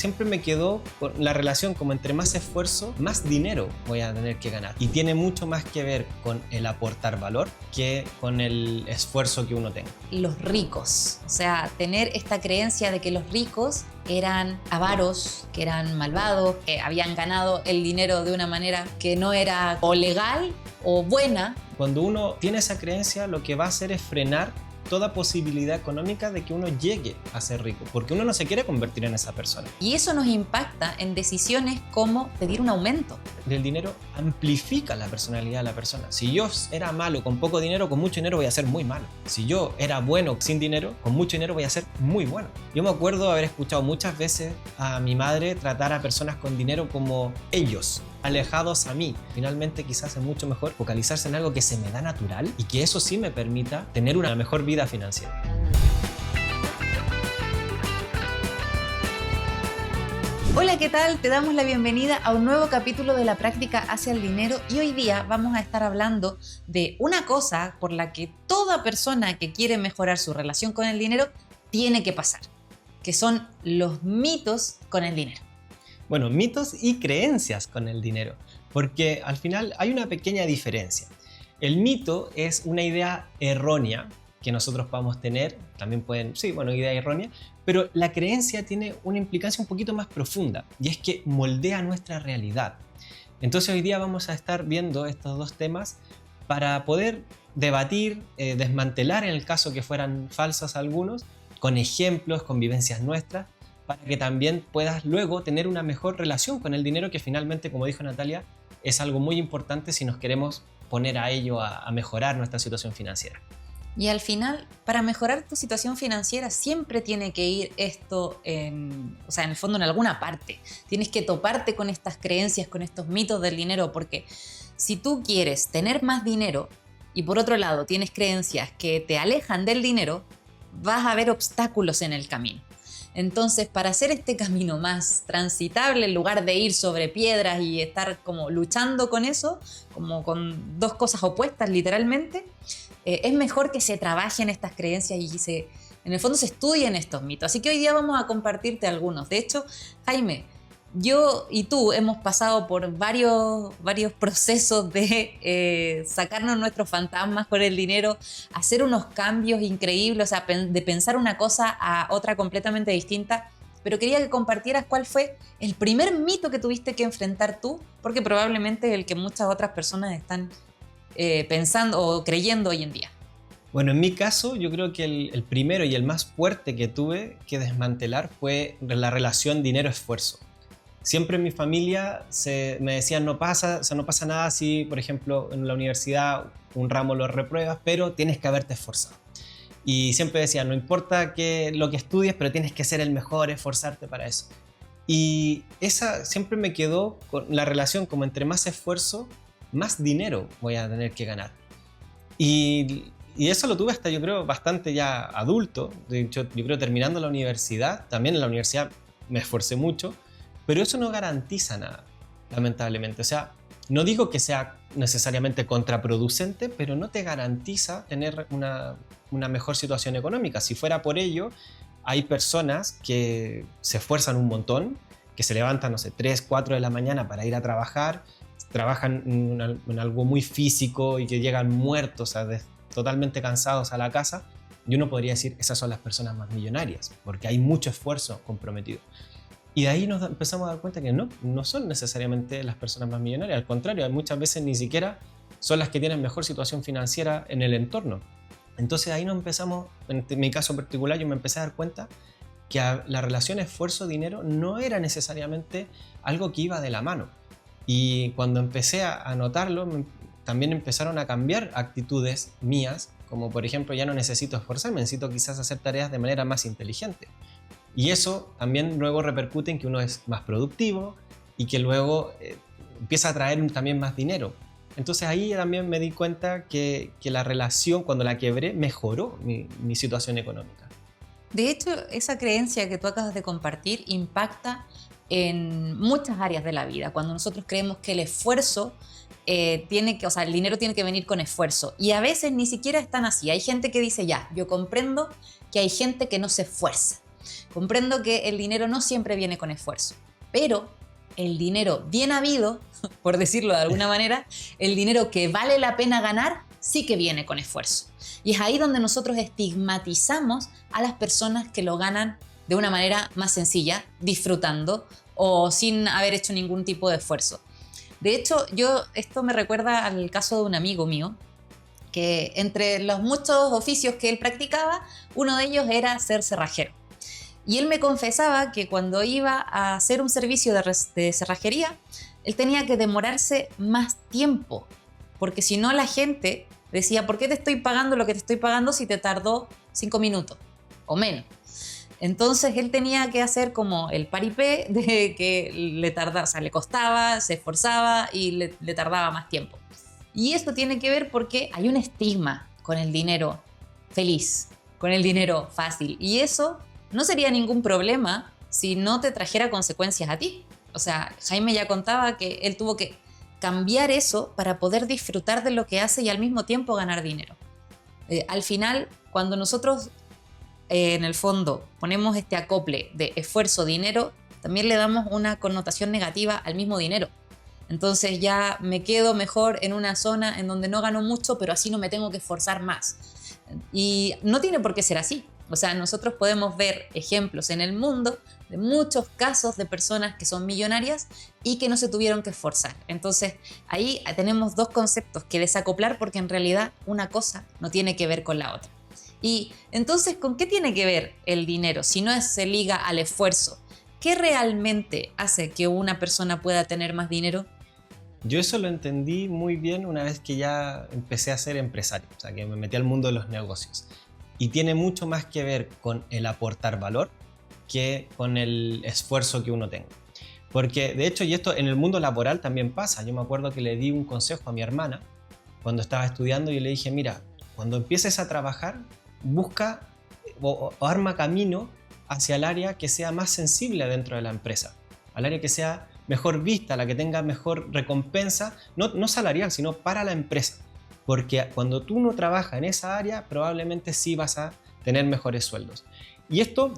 siempre me quedó con la relación como entre más esfuerzo, más dinero voy a tener que ganar. Y tiene mucho más que ver con el aportar valor que con el esfuerzo que uno tenga. Los ricos, o sea, tener esta creencia de que los ricos eran avaros, que eran malvados, que habían ganado el dinero de una manera que no era o legal o buena. Cuando uno tiene esa creencia, lo que va a hacer es frenar toda posibilidad económica de que uno llegue a ser rico, porque uno no se quiere convertir en esa persona. Y eso nos impacta en decisiones como pedir un aumento. El dinero amplifica la personalidad de la persona. Si yo era malo con poco dinero, con mucho dinero voy a ser muy malo. Si yo era bueno sin dinero, con mucho dinero voy a ser muy bueno. Yo me acuerdo haber escuchado muchas veces a mi madre tratar a personas con dinero como ellos, alejados a mí. Finalmente quizás es mucho mejor focalizarse en algo que se me da natural y que eso sí me permita tener una mejor vida financiera. Hola, ¿qué tal? Te damos la bienvenida a un nuevo capítulo de la práctica hacia el dinero y hoy día vamos a estar hablando de una cosa por la que toda persona que quiere mejorar su relación con el dinero tiene que pasar, que son los mitos con el dinero. Bueno, mitos y creencias con el dinero, porque al final hay una pequeña diferencia. El mito es una idea errónea que nosotros podamos tener, también pueden, sí, bueno, idea errónea, pero la creencia tiene una implicancia un poquito más profunda y es que moldea nuestra realidad. Entonces hoy día vamos a estar viendo estos dos temas para poder debatir, desmantelar en el caso que fueran falsos algunos, con ejemplos, con vivencias nuestras, para que también puedas luego tener una mejor relación con el dinero, que finalmente, como dijo Natalia, es algo muy importante si nos queremos poner a ello a mejorar nuestra situación financiera. Y al final, para mejorar tu situación financiera siempre tiene que ir esto en el fondo en alguna parte. Tienes que toparte con estas creencias, con estos mitos del dinero, porque si tú quieres tener más dinero y por otro lado tienes creencias que te alejan del dinero, vas a ver obstáculos en el camino. Entonces, para hacer este camino más transitable, en lugar de ir sobre piedras y estar como luchando con eso, como con dos cosas opuestas literalmente, es mejor que se trabajen estas creencias y en el fondo se estudien estos mitos. Así que hoy día vamos a compartirte algunos. De hecho, Jaime, yo y tú hemos pasado por varios procesos de sacarnos nuestros fantasmas con el dinero, hacer unos cambios increíbles, o sea, de pensar una cosa a otra completamente distinta. Pero quería que compartieras cuál fue el primer mito que tuviste que enfrentar tú, porque probablemente es el que muchas otras personas están pensando o creyendo hoy en día. Bueno, en mi caso, yo creo que el primero y el más fuerte que tuve que desmantelar fue la relación dinero-esfuerzo. Siempre en mi familia me decían no pasa nada si, por ejemplo, en la universidad un ramo lo repruebas, pero tienes que haberte esforzado. Y siempre decían, no importa lo que estudies, pero tienes que ser el mejor, esforzarte para eso. Y esa siempre me quedó con la relación como entre más esfuerzo, más dinero voy a tener que ganar. Y eso lo tuve hasta, yo creo, bastante ya adulto. De hecho, yo creo terminando la universidad, también en la universidad me esforcé mucho, pero eso no garantiza nada, lamentablemente. O sea, no digo que sea necesariamente contraproducente, pero no te garantiza tener una mejor situación económica. Si fuera por ello, hay personas que se esfuerzan un montón, que se levantan, no sé, 3, 4 de la mañana para ir a trabajar, trabajan en algo muy físico y que llegan muertos, o sea, totalmente cansados a la casa, y uno podría decir, esas son las personas más millonarias, porque hay mucho esfuerzo comprometido. Y de ahí nos empezamos a dar cuenta que no son necesariamente las personas más millonarias, al contrario, muchas veces ni siquiera son las que tienen mejor situación financiera en el entorno. Entonces ahí nos empezamos, en mi caso particular, yo me empecé a dar cuenta que la relación esfuerzo-dinero no era necesariamente algo que iba de la mano. Y cuando empecé a notarlo, también empezaron a cambiar actitudes mías, como por ejemplo, ya no necesito esforzarme, necesito quizás hacer tareas de manera más inteligente. Y eso también luego repercute en que uno es más productivo y que luego empieza a traer también más dinero. Entonces ahí también me di cuenta que la relación, cuando la quebré, mejoró mi situación económica. De hecho, esa creencia que tú acabas de compartir impacta en muchas áreas de la vida. Cuando nosotros creemos que el esfuerzo el dinero tiene que venir con esfuerzo. Y a veces ni siquiera es tan así. Hay gente que dice, ya, yo comprendo que hay gente que no se esfuerza. Comprendo que el dinero no siempre viene con esfuerzo, pero el dinero bien habido, por decirlo de alguna manera, el dinero que vale la pena ganar, sí que viene con esfuerzo. Y es ahí donde nosotros estigmatizamos a las personas que lo ganan de una manera más sencilla, disfrutando o sin haber hecho ningún tipo de esfuerzo. De hecho, esto me recuerda al caso de un amigo mío, que entre los muchos oficios que él practicaba, uno de ellos era ser cerrajero. Y él me confesaba que cuando iba a hacer un servicio de cerrajería, él tenía que demorarse más tiempo, porque si no la gente decía, ¿por qué te estoy pagando lo que te estoy pagando si te tardó 5 minutos o menos? Entonces él tenía que hacer como el paripé de que le tardaba, o sea, le costaba, se esforzaba y le tardaba más tiempo. Y esto tiene que ver porque hay un estigma con el dinero feliz, con el dinero fácil. Y eso no sería ningún problema si no te trajera consecuencias a ti. O sea, Jaime ya contaba que él tuvo que cambiar eso para poder disfrutar de lo que hace y al mismo tiempo ganar dinero. Al final, cuando nosotros en el fondo ponemos este acople de esfuerzo-dinero, también le damos una connotación negativa al mismo dinero. Entonces ya me quedo mejor en una zona en donde no gano mucho, pero así no me tengo que esforzar más. Y no tiene por qué ser así. O sea, nosotros podemos ver ejemplos en el mundo de muchos casos de personas que son millonarias y que no se tuvieron que esforzar. Entonces, ahí tenemos dos conceptos que desacoplar porque en realidad una cosa no tiene que ver con la otra. Y entonces, ¿con qué tiene que ver el dinero? Si no se liga al esfuerzo, ¿qué realmente hace que una persona pueda tener más dinero? Yo eso lo entendí muy bien una vez que ya empecé a ser empresario, o sea, que me metí al mundo de los negocios. Y tiene mucho más que ver con el aportar valor que con el esfuerzo que uno tenga. Porque de hecho, y esto en el mundo laboral también pasa, yo me acuerdo que le di un consejo a mi hermana cuando estaba estudiando y le dije, mira, cuando empieces a trabajar, busca o arma camino hacia el área que sea más sensible dentro de la empresa, al área que sea mejor vista, la que tenga mejor recompensa, no salarial, sino para la empresa. Porque cuando tú no trabajas en esa área, probablemente sí vas a tener mejores sueldos. Y esto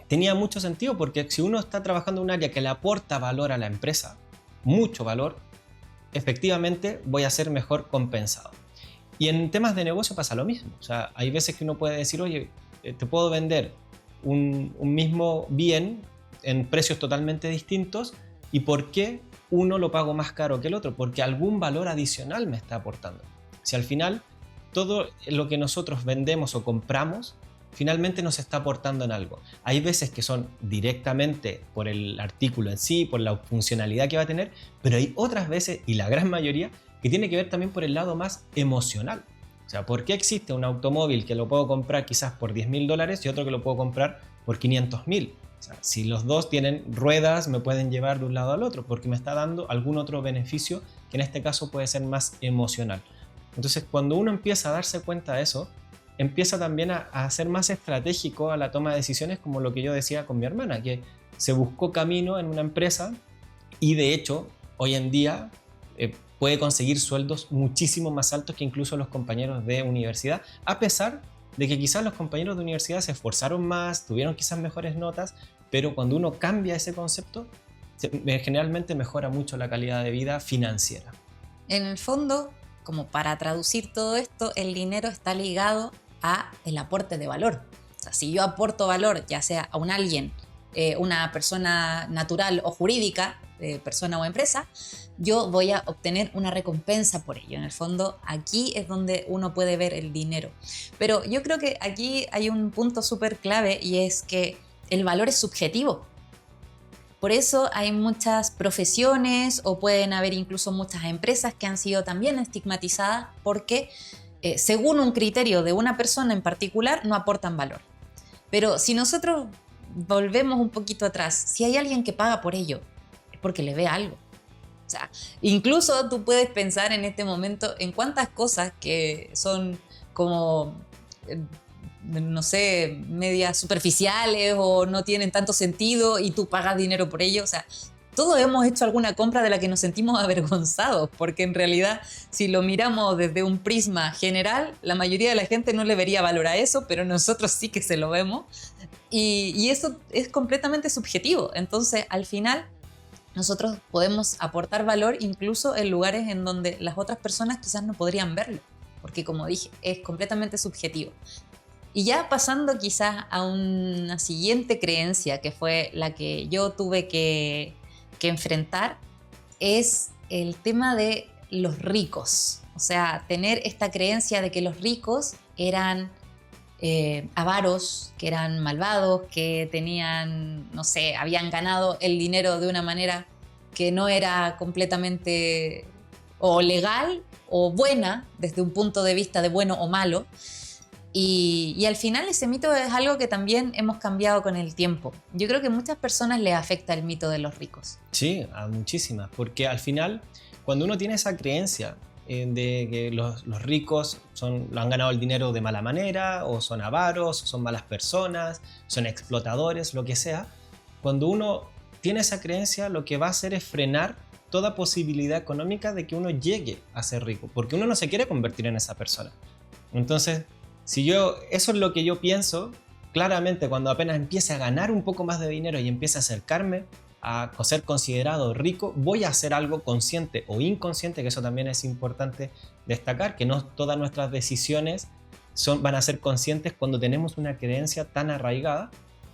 tenía mucho sentido porque si uno está trabajando en un área que le aporta valor a la empresa, mucho valor, efectivamente voy a ser mejor compensado. Y en temas de negocio pasa lo mismo. O sea, hay veces que uno puede decir, oye, te puedo vender un mismo bien en precios totalmente distintos, ¿y por qué uno lo pago más caro que el otro? Porque algún valor adicional me está aportando. Si al final todo lo que nosotros vendemos o compramos finalmente nos está aportando en algo. Hay veces que son directamente por el artículo en sí, por la funcionalidad que va a tener, pero hay otras veces, y la gran mayoría, que tiene que ver también por el lado más emocional. O sea, ¿por qué existe un automóvil que lo puedo comprar quizás por $10,000 y otro que lo puedo comprar por 500,000? O sea, si los dos tienen ruedas, me pueden llevar de un lado al otro, porque me está dando algún otro beneficio que en este caso puede ser más emocional. Entonces, cuando uno empieza a darse cuenta de eso, empieza también a ser más estratégico a la toma de decisiones, como lo que yo decía con mi hermana, que se buscó camino en una empresa y de hecho, hoy en día puede conseguir sueldos muchísimo más altos que incluso los compañeros de universidad, a pesar de que quizás los compañeros de universidad se esforzaron más, tuvieron quizás mejores notas, pero cuando uno cambia ese concepto, generalmente mejora mucho la calidad de vida financiera. En el fondo, como para traducir todo esto, el dinero está ligado a el aporte de valor. O sea, si yo aporto valor, ya sea a un alguien, una persona natural o jurídica, persona o empresa, yo voy a obtener una recompensa por ello. En el fondo, aquí es donde uno puede ver el dinero. Pero yo creo que aquí hay un punto súper clave y es que el valor es subjetivo. Por eso hay muchas profesiones o pueden haber incluso muchas empresas que han sido también estigmatizadas porque según un criterio de una persona en particular no aportan valor. Pero si nosotros volvemos un poquito atrás, si hay alguien que paga por ello, es porque le ve algo. O sea, incluso tú puedes pensar en este momento en cuántas cosas que son como, no sé, medias superficiales o no tienen tanto sentido y tú pagas dinero por ello. O sea, todos hemos hecho alguna compra de la que nos sentimos avergonzados, porque en realidad, si lo miramos desde un prisma general, la mayoría de la gente no le vería valor a eso, pero nosotros sí que se lo vemos. Y eso es completamente subjetivo. Entonces, al final, nosotros podemos aportar valor incluso en lugares en donde las otras personas quizás no podrían verlo, porque como dije, es completamente subjetivo. Y ya pasando quizás a una siguiente creencia, que fue la que yo tuve que enfrentar, es el tema de los ricos. O sea, tener esta creencia de que los ricos eran avaros, que eran malvados, que tenían, no sé, habían ganado el dinero de una manera que no era completamente o legal o buena, desde un punto de vista de bueno o malo. Y al final ese mito es algo que también hemos cambiado con el tiempo. Yo creo que a muchas personas les afecta el mito de los ricos. Sí, a muchísimas, porque al final, cuando uno tiene esa creencia de que los ricos lo han ganado el dinero de mala manera, o son avaros, son malas personas, son explotadores, lo que sea, cuando uno tiene esa creencia, lo que va a hacer es frenar toda posibilidad económica de que uno llegue a ser rico, porque uno no se quiere convertir en esa persona. Entonces, eso es lo que yo pienso, claramente cuando apenas empiece a ganar un poco más de dinero y empiece a acercarme a ser considerado rico, voy a hacer algo consciente o inconsciente, que eso también es importante destacar, que no todas nuestras decisiones van a ser conscientes cuando tenemos una creencia tan arraigada.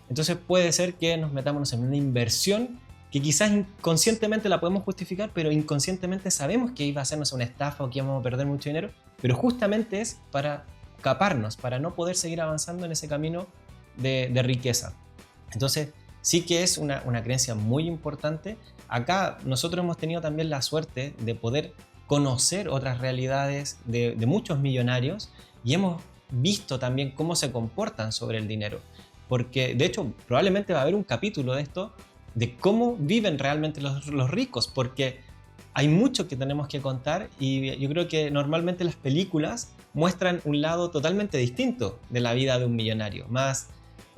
Entonces puede ser que nos metamos en una inversión que quizás inconscientemente la podemos justificar, pero inconscientemente sabemos que iba a hacernos una estafa o que íbamos a perder mucho dinero, pero justamente es para escaparnos, para no poder seguir avanzando en ese camino de riqueza. Entonces, sí que es una creencia muy importante. Acá nosotros hemos tenido también la suerte de poder conocer otras realidades de muchos millonarios y hemos visto también cómo se comportan sobre el dinero. Porque, de hecho, probablemente va a haber un capítulo de esto, de cómo viven realmente los ricos, porque hay mucho que tenemos que contar y yo creo que normalmente las películas muestran un lado totalmente distinto de la vida de un millonario, más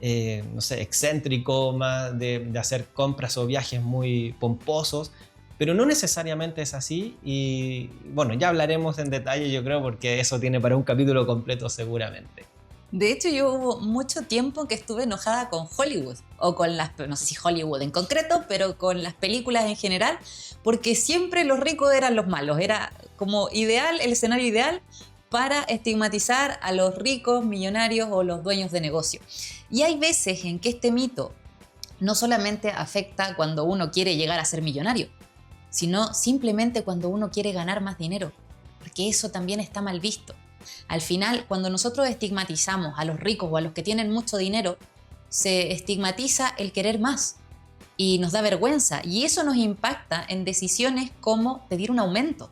no sé, excéntrico, más de hacer compras o viajes muy pomposos, pero no necesariamente es así y bueno, ya hablaremos en detalle yo creo porque eso tiene para un capítulo completo seguramente. De hecho, yo hubo mucho tiempo que estuve enojada con Hollywood, o con no sé si Hollywood en concreto, pero con las películas en general, porque siempre los ricos eran los malos, era como ideal, el escenario ideal para estigmatizar a los ricos, millonarios o los dueños de negocio. Y hay veces en que este mito no solamente afecta cuando uno quiere llegar a ser millonario, sino simplemente cuando uno quiere ganar más dinero, porque eso también está mal visto. Al final, cuando nosotros estigmatizamos a los ricos o a los que tienen mucho dinero, se estigmatiza el querer más y nos da vergüenza y eso nos impacta en decisiones como pedir un aumento.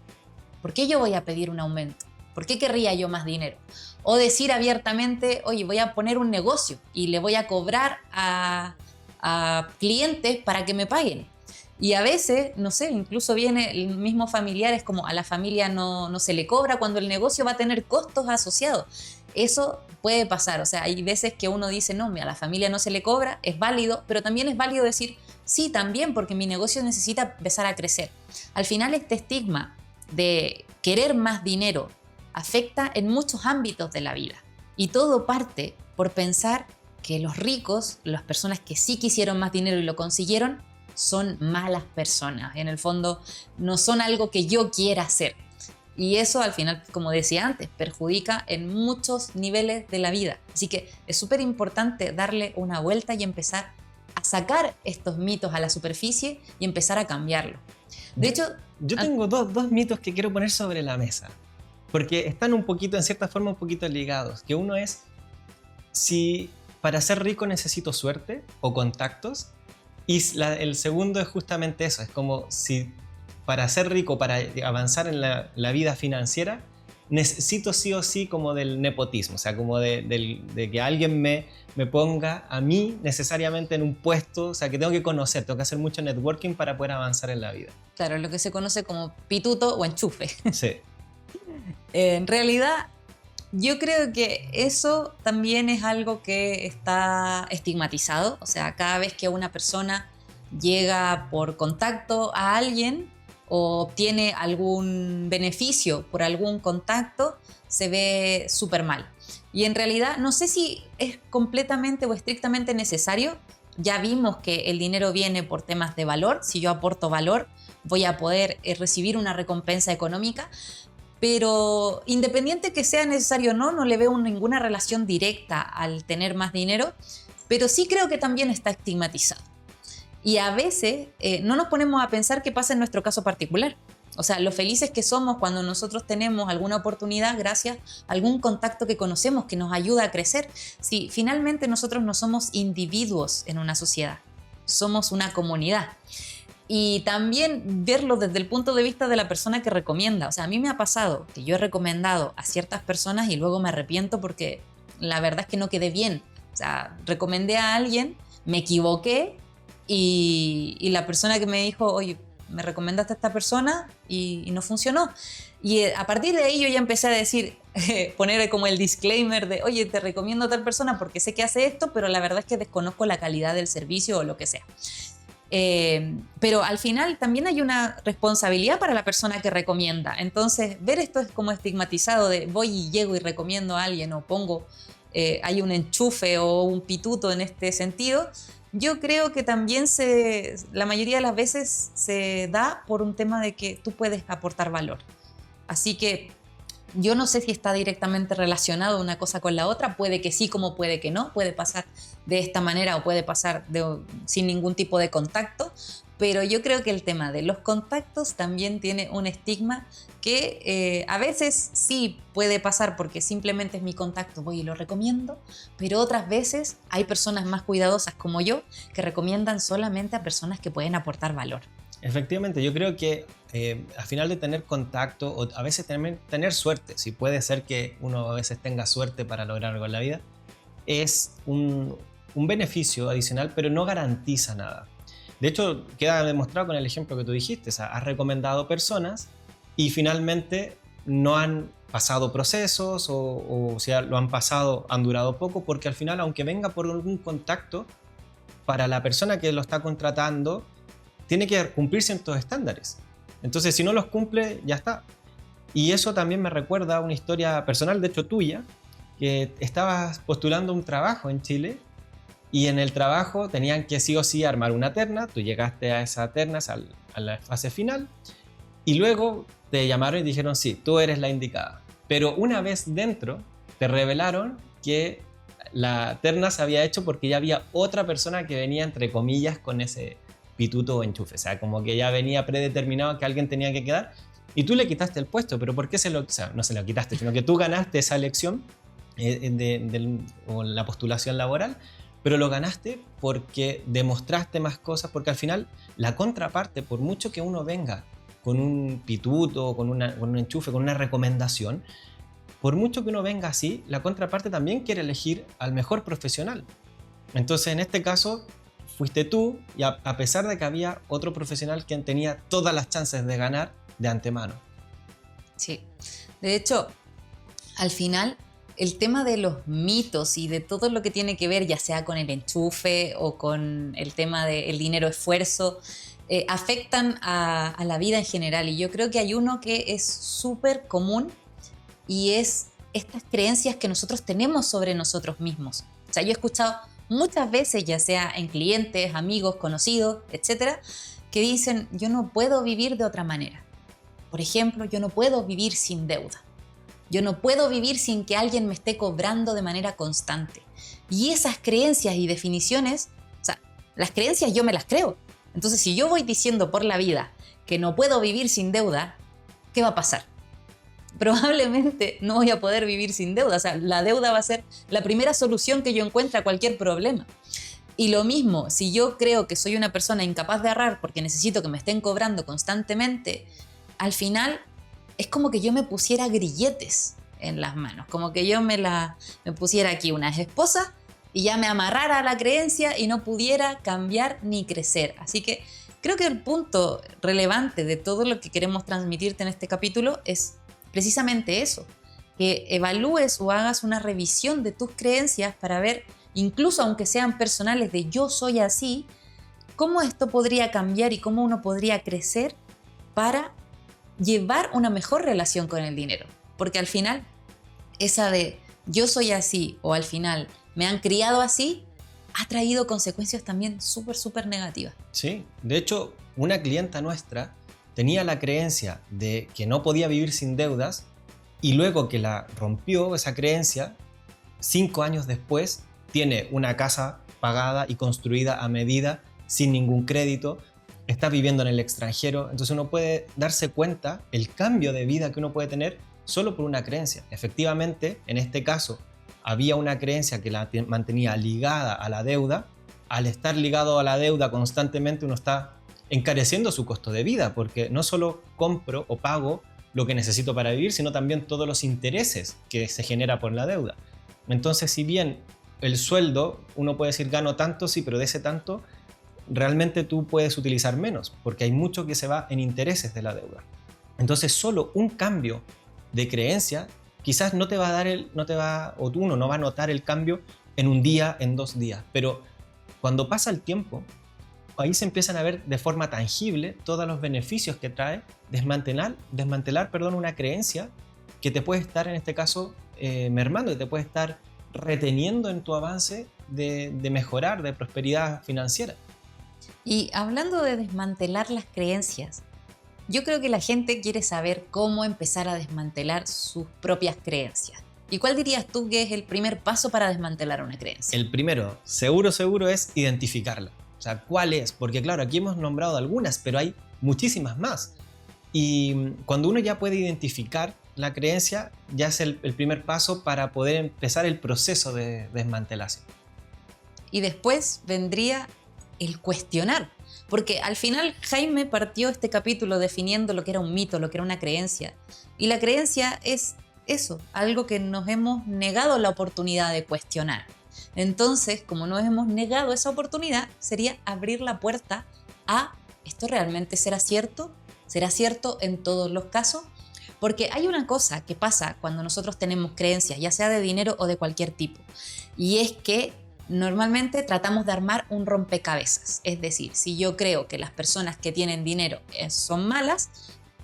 ¿Por qué yo voy a pedir un aumento? ¿Por qué querría yo más dinero? O decir abiertamente, oye, voy a poner un negocio y le voy a cobrar a clientes para que me paguen. Y a veces, no sé, incluso viene el mismo familiar, es como a la familia no se le cobra cuando el negocio va a tener costos asociados. Eso puede pasar, o sea, hay veces que uno dice, no, a la familia no se le cobra, es válido, pero también es válido decir, sí, también, porque mi negocio necesita empezar a crecer. Al final, este estigma de querer más dinero afecta en muchos ámbitos de la vida. Y todo parte por pensar que los ricos, las personas que sí quisieron más dinero y lo consiguieron, son malas personas. En el fondo, no son algo que yo quiera hacer. Y eso al final, como decía antes, perjudica en muchos niveles de la vida. Así que es súper importante darle una vuelta y empezar a sacar estos mitos a la superficie y empezar a cambiarlos. De hecho, yo tengo dos mitos que quiero poner sobre la mesa, porque están un poquito, en cierta forma, un poquito ligados. Que uno es, si para ser rico necesito suerte o contactos, y el segundo es justamente eso, es como si para ser rico, para avanzar en la vida financiera, necesito sí o sí como del nepotismo, o sea, como de que alguien me ponga a mí necesariamente en un puesto, o sea, que tengo que conocer, tengo que hacer mucho networking para poder avanzar en la vida. Claro, lo que se conoce como pituto o enchufe. Sí. En realidad, yo creo que eso también es algo que está estigmatizado. O sea, cada vez que una persona llega por contacto a alguien, o obtiene algún beneficio por algún contacto, se ve súper mal. Y en realidad no sé si es completamente o estrictamente necesario. Ya vimos que el dinero viene por temas de valor. Si yo aporto valor, voy a poder recibir una recompensa económica. Pero independiente que sea necesario o no, no le veo ninguna relación directa al tener más dinero. Pero sí creo que también está estigmatizado. Y a veces no nos ponemos a pensar qué pasa en nuestro caso particular. O sea, lo felices que somos cuando nosotros tenemos alguna oportunidad gracias a algún contacto que conocemos que nos ayuda a crecer. Si finalmente nosotros no somos individuos en una sociedad, somos una comunidad. Y también verlo desde el punto de vista de la persona que recomienda. O sea, a mí me ha pasado que yo he recomendado a ciertas personas y luego me arrepiento porque la verdad es que no quedé bien. O sea, recomendé a alguien, me equivoqué y la persona que me dijo, oye, me recomendaste a esta persona y no funcionó. Y a partir de ahí yo ya empecé a decir, poner como el disclaimer de, oye, te recomiendo a tal persona porque sé que hace esto, pero la verdad es que desconozco la calidad del servicio o lo que sea. Pero al final también hay una responsabilidad para la persona que recomienda. Entonces, ver esto es como estigmatizado de voy y llego y recomiendo a alguien o pongo, hay un enchufe o un pituto en este sentido. Yo creo que también la mayoría de las veces se da por un tema de que tú puedes aportar valor. Así que yo no sé si está directamente relacionado una cosa con la otra, puede que sí como puede que no, puede pasar de esta manera o puede pasar sin ningún tipo de contacto, pero yo creo que el tema de los contactos también tiene un estigma que a veces sí puede pasar porque simplemente es mi contacto, voy y lo recomiendo, pero otras veces hay personas más cuidadosas como yo que recomiendan solamente a personas que pueden aportar valor. Efectivamente, yo creo que al final de tener contacto o a veces tener suerte, si puede ser que uno a veces tenga suerte para lograr algo en la vida, es un beneficio adicional, pero no garantiza nada. De hecho, queda demostrado con el ejemplo que tú dijiste, o sea, has recomendado personas y finalmente no han pasado procesos o si lo han pasado, han durado poco, porque al final, aunque venga por algún contacto, para la persona que lo está contratando, tiene que cumplir ciertos estándares. Entonces, si no los cumple, ya está. Y eso también me recuerda a una historia personal, de hecho tuya, que estabas postulando un trabajo en Chile y en el trabajo tenían que sí o sí armar una terna, tú llegaste a esa terna, a la fase final, y luego te llamaron y dijeron, sí, tú eres la indicada. Pero una vez dentro, te revelaron que la terna se había hecho porque ya había otra persona que venía, entre comillas, con ese pituto o enchufe. O sea, como que ya venía predeterminado que alguien tenía que quedar y tú le quitaste el puesto. ¿Pero por qué o sea, no se lo quitaste, sino que tú ganaste esa elección o la postulación laboral, pero lo ganaste porque demostraste más cosas, porque al final la contraparte, por mucho que uno venga con un pituto, con un enchufe, con una recomendación, por mucho que uno venga así, la contraparte también quiere elegir al mejor profesional. Entonces, en este caso, fuiste tú y a pesar de que había otro profesional que tenía todas las chances de ganar de antemano. Sí, de hecho, al final, el tema de los mitos y de todo lo que tiene que ver, ya sea con el enchufe o con el tema del dinero esfuerzo, afectan a la vida en general. Y yo creo que hay uno que es súper común y es estas creencias que nosotros tenemos sobre nosotros mismos. O sea, yo he escuchado muchas veces, ya sea en clientes, amigos, conocidos, etcétera, que dicen, yo no puedo vivir de otra manera. Por ejemplo, yo no puedo vivir sin deuda. Yo no puedo vivir sin que alguien me esté cobrando de manera constante. Y esas creencias y definiciones, o sea, las creencias yo me las creo. Entonces, si yo voy diciendo por la vida que no puedo vivir sin deuda, ¿qué va a pasar? Probablemente no voy a poder vivir sin deuda. O sea, la deuda va a ser la primera solución que yo encuentre a cualquier problema. Y lo mismo, si yo creo que soy una persona incapaz de ahorrar porque necesito que me estén cobrando constantemente, al final es como que yo me pusiera grilletes en las manos, como que yo me pusiera aquí una esposa y ya me amarrara a la creencia y no pudiera cambiar ni crecer. Así que creo que el punto relevante de todo lo que queremos transmitirte en este capítulo es precisamente eso, que evalúes o hagas una revisión de tus creencias para ver, incluso aunque sean personales de yo soy así, cómo esto podría cambiar y cómo uno podría crecer para llevar una mejor relación con el dinero. Porque al final, esa de yo soy así o al final me han criado así, ha traído consecuencias también súper negativas. Sí, de hecho, una clienta nuestra tenía la creencia de que no podía vivir sin deudas y luego que la rompió esa creencia, 5 años después, tiene una casa pagada y construida a medida, sin ningún crédito, está viviendo en el extranjero. Entonces uno puede darse cuenta el cambio de vida que uno puede tener solo por una creencia. Efectivamente, en este caso, había una creencia que la mantenía ligada a la deuda. Al estar ligado a la deuda constantemente, uno está encareciendo su costo de vida, porque no solo compro o pago lo que necesito para vivir, sino también todos los intereses que se genera por la deuda. Entonces, si bien el sueldo, uno puede decir gano tanto, sí, pero de ese tanto, realmente tú puedes utilizar menos, porque hay mucho que se va en intereses de la deuda. Entonces, solo un cambio de creencia quizás no te va a dar o uno no va a notar el cambio en un día, en 2 días, pero cuando pasa el tiempo, ahí se empiezan a ver de forma tangible todos los beneficios que trae desmantelar una creencia que te puede estar, en este caso, mermando, que te puede estar reteniendo en tu avance de mejorar, de prosperidad financiera. Y hablando de desmantelar las creencias, yo creo que la gente quiere saber cómo empezar a desmantelar sus propias creencias. ¿Y cuál dirías tú que es el primer paso para desmantelar una creencia? El primero, seguro, es identificarla. O sea, ¿cuál es? Porque claro, aquí hemos nombrado algunas, pero hay muchísimas más. Y cuando uno ya puede identificar la creencia, ya es el primer paso para poder empezar el proceso de desmantelación. Y después vendría el cuestionar. Porque al final Jaime partió este capítulo definiendo lo que era un mito, lo que era una creencia. Y la creencia es eso, algo que nos hemos negado la oportunidad de cuestionar. Entonces, como nos hemos negado esa oportunidad, sería abrir la puerta a ¿esto realmente será cierto? ¿Será cierto en todos los casos? Porque hay una cosa que pasa cuando nosotros tenemos creencias, ya sea de dinero o de cualquier tipo, y es que normalmente tratamos de armar un rompecabezas. Es decir, si yo creo que las personas que tienen dinero son malas,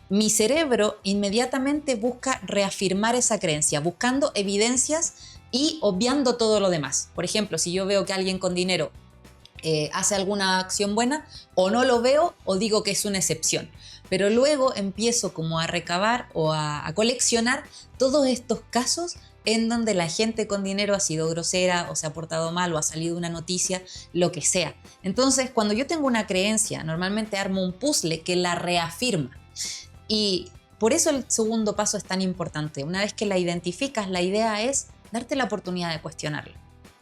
mi cerebro inmediatamente busca reafirmar esa creencia, buscando evidencias y obviando todo lo demás. Por ejemplo, si yo veo que alguien con dinero hace alguna acción buena, o no lo veo o digo que es una excepción. Pero luego empiezo como a recabar o a coleccionar todos estos casos en donde la gente con dinero ha sido grosera o se ha portado mal o ha salido una noticia, lo que sea. Entonces, cuando yo tengo una creencia, normalmente armo un puzzle que la reafirma. Y por eso el segundo paso es tan importante. Una vez que la identificas, la idea es darte la oportunidad de cuestionarla.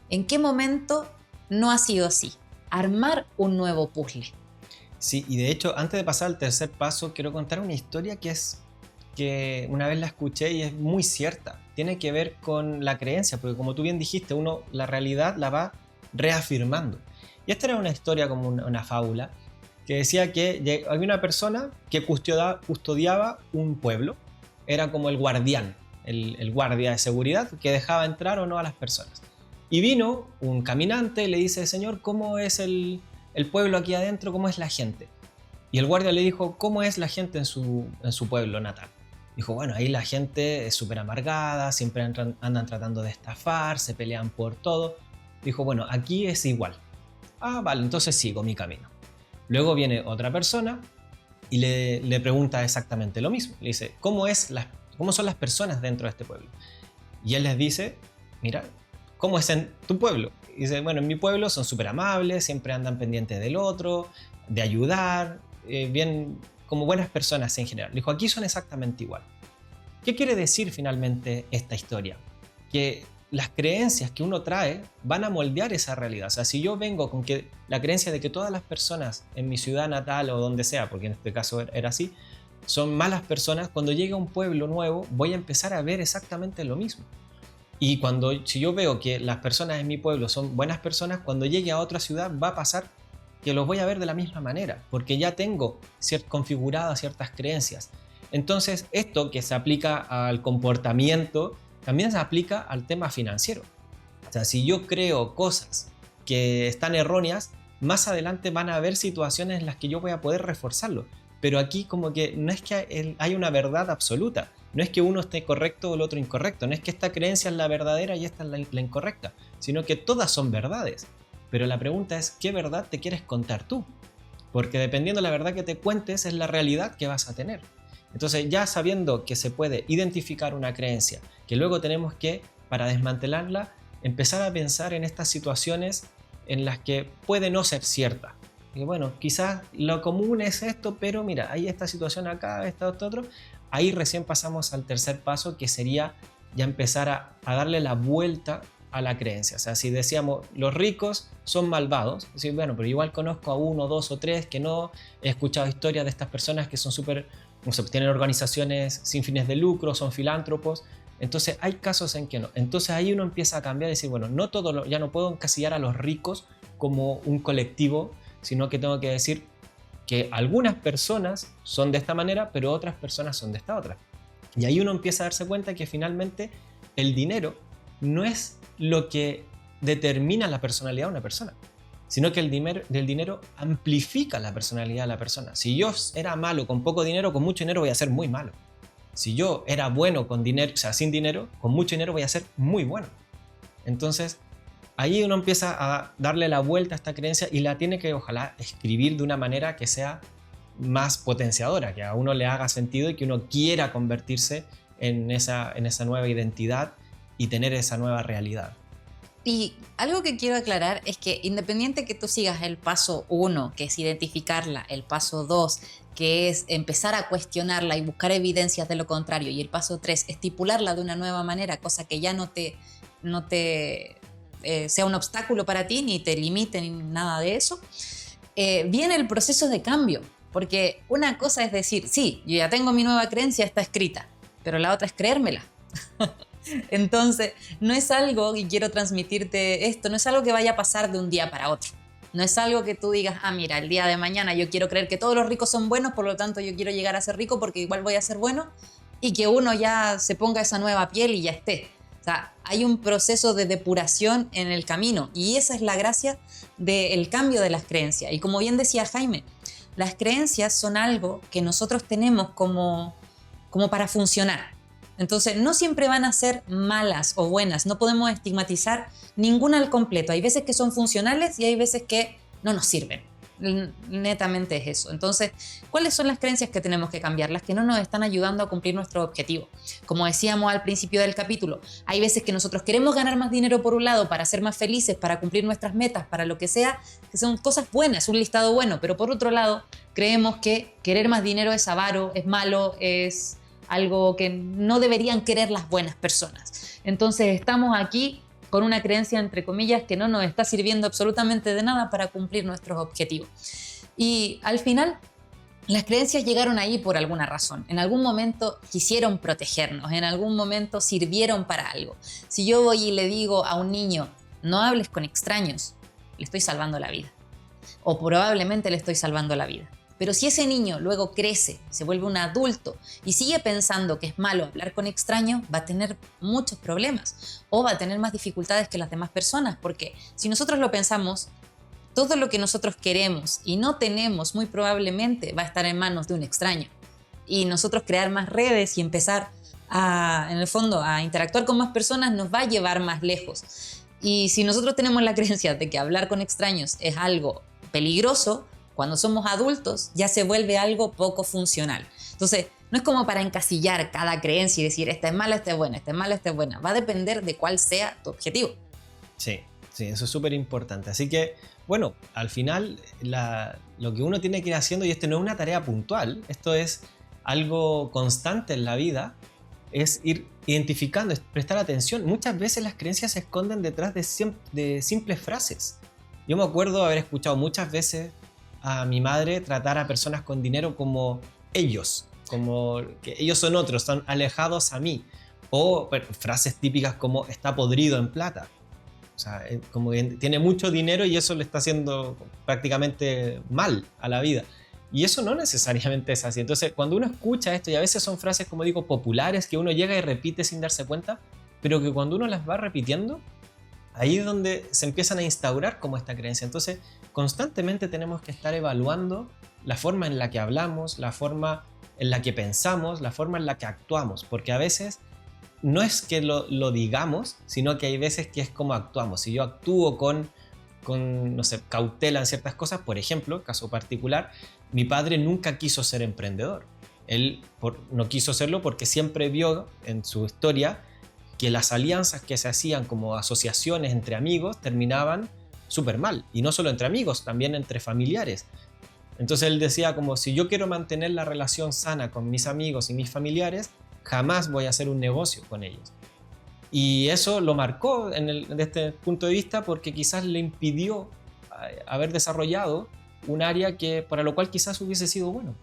¿En qué momento no ha sido así? Armar un nuevo puzzle. Sí, y de hecho, antes de pasar al tercer paso, quiero contar una historia que una vez la escuché y es muy cierta. Tiene que ver con la creencia, porque como tú bien dijiste, uno la realidad la va reafirmando. Y esta era una historia como una fábula, que decía que había una persona que custodiaba un pueblo. Era como el guardián, el guardia de seguridad que dejaba entrar o no a las personas. Y vino un caminante y le dice: señor, ¿cómo es el pueblo aquí adentro? ¿Cómo es la gente? Y el guardia le dijo: ¿cómo es la gente en su pueblo natal? Dijo: bueno, ahí la gente es súper amargada, siempre andan tratando de estafar, se pelean por todo. Dijo: bueno, aquí es igual. Ah, vale, entonces sigo mi camino. Luego viene otra persona y le pregunta exactamente lo mismo. Le dice: ¿cómo son las personas dentro de este pueblo? Y él les dice: mira, ¿cómo es en tu pueblo? Y dice: bueno, en mi pueblo son súper amables, siempre andan pendientes del otro, de ayudar, bien, como buenas personas en general. Dijo: aquí son exactamente igual. ¿Qué quiere decir finalmente esta historia? Que las creencias que uno trae van a moldear esa realidad. O sea, si yo vengo con que la creencia de que todas las personas en mi ciudad natal o donde sea, porque en este caso era así, son malas personas, cuando llegue a un pueblo nuevo voy a empezar a ver exactamente lo mismo. Y si yo veo que las personas en mi pueblo son buenas personas, cuando llegue a otra ciudad va a pasar que los voy a ver de la misma manera, porque ya tengo configuradas ciertas creencias. Entonces, esto que se aplica al comportamiento, también se aplica al tema financiero. O sea, si yo creo cosas que están erróneas, más adelante van a haber situaciones en las que yo voy a poder reforzarlo. pero aquí como que no es que hay una verdad absoluta, no es que uno esté correcto o el otro incorrecto, no es que esta creencia es la verdadera y esta es la incorrecta, sino que todas son verdades. Pero la pregunta es, ¿qué verdad te quieres contar tú? Porque dependiendo de la verdad que te cuentes es la realidad que vas a tener. Entonces, ya sabiendo que se puede identificar una creencia, que luego tenemos que, para desmantelarla, empezar a pensar en estas situaciones en las que puede no ser cierta. Y bueno, quizás lo común es esto, pero mira, hay esta situación acá, esto otro. Ahí recién pasamos al tercer paso, que sería ya empezar a darle la vuelta a la creencia. O sea, si decíamos los ricos son malvados, decir, bueno, pero igual conozco a uno, dos o tres que no, he escuchado historias de estas personas que son súper, no sé, tienen organizaciones sin fines de lucro, son filántropos. Entonces hay casos en que no. Entonces ahí uno empieza a cambiar y decir, bueno, no todo, ya no puedo encasillar a los ricos como un colectivo, sino que tengo que decir que algunas personas son de esta manera, pero otras personas son de esta otra. Y ahí uno empieza a darse cuenta que finalmente el dinero no es lo que determina la personalidad de una persona, sino que el dinero amplifica la personalidad de la persona. Si yo era malo con poco dinero, con mucho dinero voy a ser muy malo. Si yo era bueno con dinero, o sea, sin dinero, con mucho dinero voy a ser muy bueno. Entonces, ahí uno empieza a darle la vuelta a esta creencia y la tiene que, ojalá, escribir de una manera que sea más potenciadora, que a uno le haga sentido y que uno quiera convertirse en esa nueva identidad y tener esa nueva realidad. Y algo que quiero aclarar es que independiente que tú sigas el paso 1, que es identificarla, el paso 2, que es empezar a cuestionarla y buscar evidencias de lo contrario, y el paso 3, estipularla de una nueva manera, cosa que ya no te sea un obstáculo para ti, ni te limite, ni nada de eso, viene el proceso de cambio. Porque una cosa es decir, sí, yo ya tengo mi nueva creencia, está escrita, pero la otra es creérmela. Entonces, no es algo, y quiero transmitirte esto, no es algo que vaya a pasar de un día para otro. No es algo que tú digas, ah, mira, el día de mañana yo quiero creer que todos los ricos son buenos, por lo tanto yo quiero llegar a ser rico porque igual voy a ser bueno, y que uno ya se ponga esa nueva piel y ya esté. O sea, hay un proceso de depuración en el camino, y esa es la gracia del cambio de las creencias. Y como bien decía Jaime, las creencias son algo que nosotros tenemos como para funcionar. Entonces, no siempre van a ser malas o buenas, no podemos estigmatizar ninguna al completo. Hay veces que son funcionales y hay veces que no nos sirven. Netamente es eso. Entonces, ¿cuáles son las creencias que tenemos que cambiar? Las que no nos están ayudando a cumplir nuestro objetivo. Como decíamos al principio del capítulo, hay veces que nosotros queremos ganar más dinero por un lado para ser más felices, para cumplir nuestras metas, para lo que sea, que son cosas buenas, un listado bueno, pero por otro lado, creemos que querer más dinero es avaro, es malo, es algo que no deberían querer las buenas personas. Entonces estamos aquí con una creencia, entre comillas, que no nos está sirviendo absolutamente de nada para cumplir nuestros objetivos. Y al final, las creencias llegaron ahí por alguna razón. En algún momento quisieron protegernos, en algún momento sirvieron para algo. Si yo voy y le digo a un niño, no hables con extraños, le estoy salvando la vida. O probablemente le estoy salvando la vida. Pero si ese niño luego crece, se vuelve un adulto y sigue pensando que es malo hablar con extraños, va a tener muchos problemas o va a tener más dificultades que las demás personas, porque si nosotros lo pensamos, todo lo que nosotros queremos y no tenemos muy probablemente va a estar en manos de un extraño. Y nosotros crear más redes y empezar en el fondo, a interactuar con más personas nos va a llevar más lejos. Y si nosotros tenemos la creencia de que hablar con extraños es algo peligroso, cuando somos adultos ya se vuelve algo poco funcional. Entonces, no es como para encasillar cada creencia y decir, esta es mala, esta es buena, esta es mala, esta es buena. Va a depender de cuál sea tu objetivo. Sí, eso es súper importante. Así que, bueno, al final lo que uno tiene que ir haciendo, y esto no es una tarea puntual, esto es algo constante en la vida, es ir identificando, es prestar atención. Muchas veces las creencias se esconden detrás de simples frases. Yo me acuerdo haber escuchado muchas veces a mi madre tratar a personas con dinero como ellos, como que ellos son otros, están alejados a mí, o frases típicas como está podrido en plata, o sea, como que tiene mucho dinero y eso le está haciendo prácticamente mal a la vida, y eso no necesariamente es así. Entonces, cuando uno escucha esto, y a veces son frases, como digo, populares, que uno llega y repite sin darse cuenta, pero que cuando uno las va repitiendo, ahí es donde se empiezan a instaurar como esta creencia. Entonces, constantemente tenemos que estar evaluando la forma en la que hablamos, la forma en la que pensamos, la forma en la que actuamos, porque a veces no es que lo digamos, sino que hay veces que es como actuamos. Si yo actúo con no sé, cautela en ciertas cosas, por ejemplo, caso particular, mi padre nunca quiso ser emprendedor. Él no quiso serlo porque siempre vio en su historia que las alianzas que se hacían como asociaciones entre amigos terminaban súper mal. Y no solo entre amigos, también entre familiares. Entonces él decía como, si yo quiero mantener la relación sana con mis amigos y mis familiares, jamás voy a hacer un negocio con ellos. Y eso lo marcó desde este punto de vista porque quizás le impidió haber desarrollado un área para lo cual quizás hubiese sido bueno.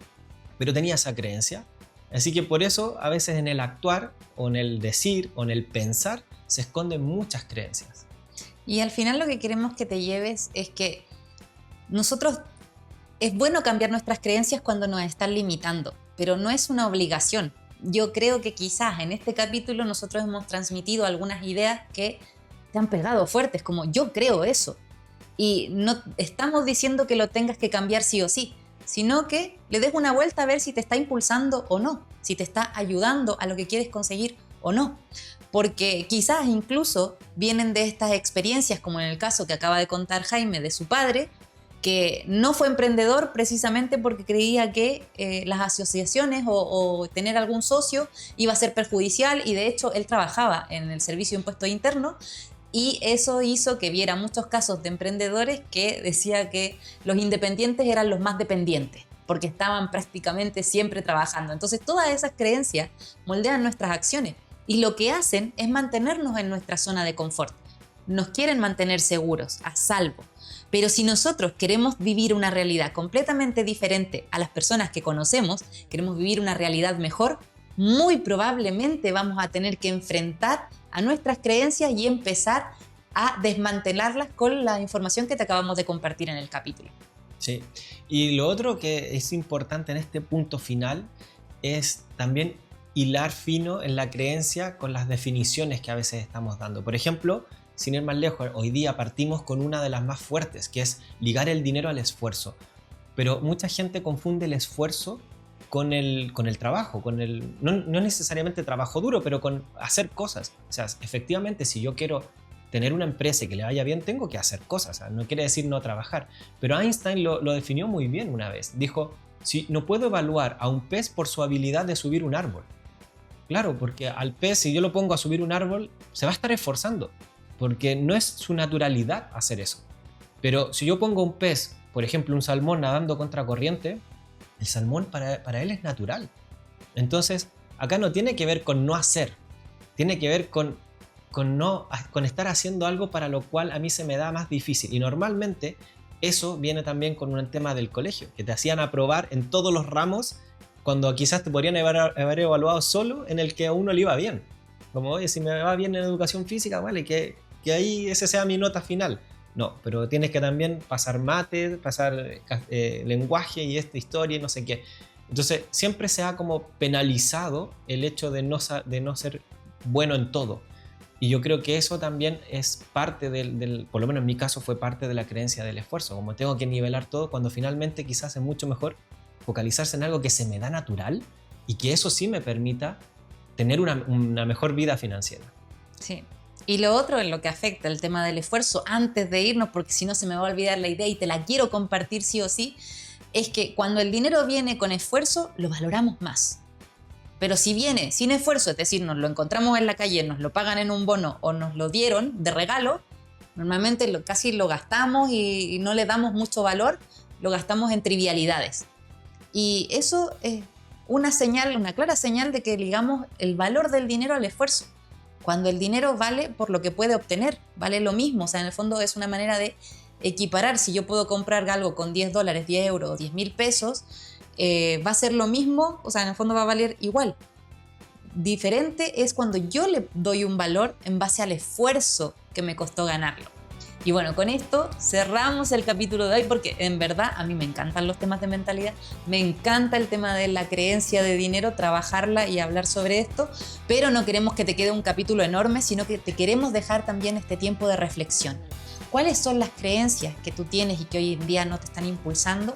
Pero tenía esa creencia. Así que por eso a veces en el actuar o en el decir o en el pensar se esconden muchas creencias. Y al final lo que queremos que te lleves es que nosotros es bueno cambiar nuestras creencias cuando nos están limitando, pero no es una obligación. Yo creo que quizás en este capítulo nosotros hemos transmitido algunas ideas que te han pegado fuertes, como yo creo eso. Y no estamos diciendo que lo tengas que cambiar sí o sí, sino que le des una vuelta a ver si te está impulsando o no, si te está ayudando a lo que quieres conseguir o no. Porque quizás incluso vienen de estas experiencias, como en el caso que acaba de contar Jaime de su padre, que no fue emprendedor precisamente porque creía que las asociaciones o tener algún socio iba a ser perjudicial, y de hecho él trabajaba en el Servicio de Impuestos Internos y eso hizo que viera muchos casos de emprendedores que decía que los independientes eran los más dependientes porque estaban prácticamente siempre trabajando. Entonces todas esas creencias moldean nuestras acciones y lo que hacen es mantenernos en nuestra zona de confort. Nos quieren mantener seguros, a salvo. Pero si nosotros queremos vivir una realidad completamente diferente a las personas que conocemos, queremos vivir una realidad mejor, muy probablemente vamos a tener que enfrentar a nuestras creencias y empezar a desmantelarlas con la información que te acabamos de compartir en el capítulo. Sí, y lo otro que es importante en este punto final es también hilar fino en la creencia con las definiciones que a veces estamos dando. Por ejemplo, sin ir más lejos, hoy día partimos con una de las más fuertes, que es ligar el dinero al esfuerzo. Pero mucha gente confunde el esfuerzo con el trabajo, no necesariamente trabajo duro, pero con hacer cosas. O sea, efectivamente, si yo quiero tener una empresa y que le vaya bien, tengo que hacer cosas. O sea, no quiere decir no trabajar. Pero Einstein lo definió muy bien una vez. Dijo, si no puedo evaluar a un pez por su habilidad de subir un árbol. Claro, porque al pez, si yo lo pongo a subir un árbol, se va a estar esforzando, porque no es su naturalidad hacer eso. Pero si yo pongo un pez, por ejemplo un salmón nadando contra corriente, el salmón para él es natural. Entonces, acá no tiene que ver con no hacer, tiene que ver con estar haciendo algo para lo cual a mí se me da más difícil. Y normalmente eso viene también con un tema del colegio, que te hacían aprobar en todos los ramos cuando quizás te podrían haber evaluado solo en el que a uno le iba bien. Como, oye, si me va bien en educación física, vale, que ahí ese sea mi nota final. No, pero tienes que también pasar mate, pasar lenguaje y esta historia y no sé qué. Entonces siempre se ha como penalizado el hecho de no ser bueno en todo. Y yo creo que eso también es parte por lo menos en mi caso fue parte de la creencia del esfuerzo. Como tengo que nivelar todo, cuando finalmente quizás es mucho mejor focalizarse en algo que se me da natural y que eso sí me permita tener una mejor vida financiera. Sí. Y lo otro en lo que afecta el tema del esfuerzo, antes de irnos, porque si no se me va a olvidar la idea y te la quiero compartir sí o sí, es que cuando el dinero viene con esfuerzo, lo valoramos más. Pero si viene sin esfuerzo, es decir, nos lo encontramos en la calle, nos lo pagan en un bono o nos lo dieron de regalo, normalmente casi lo gastamos y no le damos mucho valor, lo gastamos en trivialidades. Y eso es una clara señal de que ligamos el valor del dinero al esfuerzo. Cuando el dinero vale por lo que puede obtener, vale lo mismo. O sea, en el fondo es una manera de equiparar. Si yo puedo comprar algo con $10, 10 euros o 10.000 pesos, va a ser lo mismo, o sea, en el fondo va a valer igual. Diferente es cuando yo le doy un valor en base al esfuerzo que me costó ganarlo. Y bueno, con esto cerramos el capítulo de hoy porque en verdad a mí me encantan los temas de mentalidad, me encanta el tema de la creencia de dinero, trabajarla y hablar sobre esto, pero no queremos que te quede un capítulo enorme, sino que te queremos dejar también este tiempo de reflexión. ¿Cuáles son las creencias que tú tienes y que hoy en día no te están impulsando?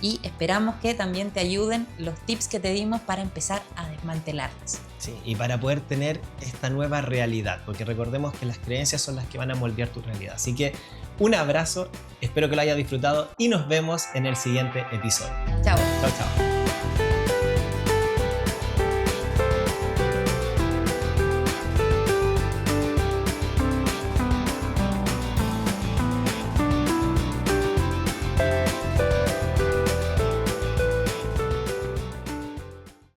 Y esperamos que también te ayuden los tips que te dimos para empezar a desmantelarlas. Sí, y para poder tener esta nueva realidad, porque recordemos que las creencias son las que van a moldear tu realidad. Así que un abrazo, espero que lo hayas disfrutado y nos vemos en el siguiente episodio. Chao. Chao, chao.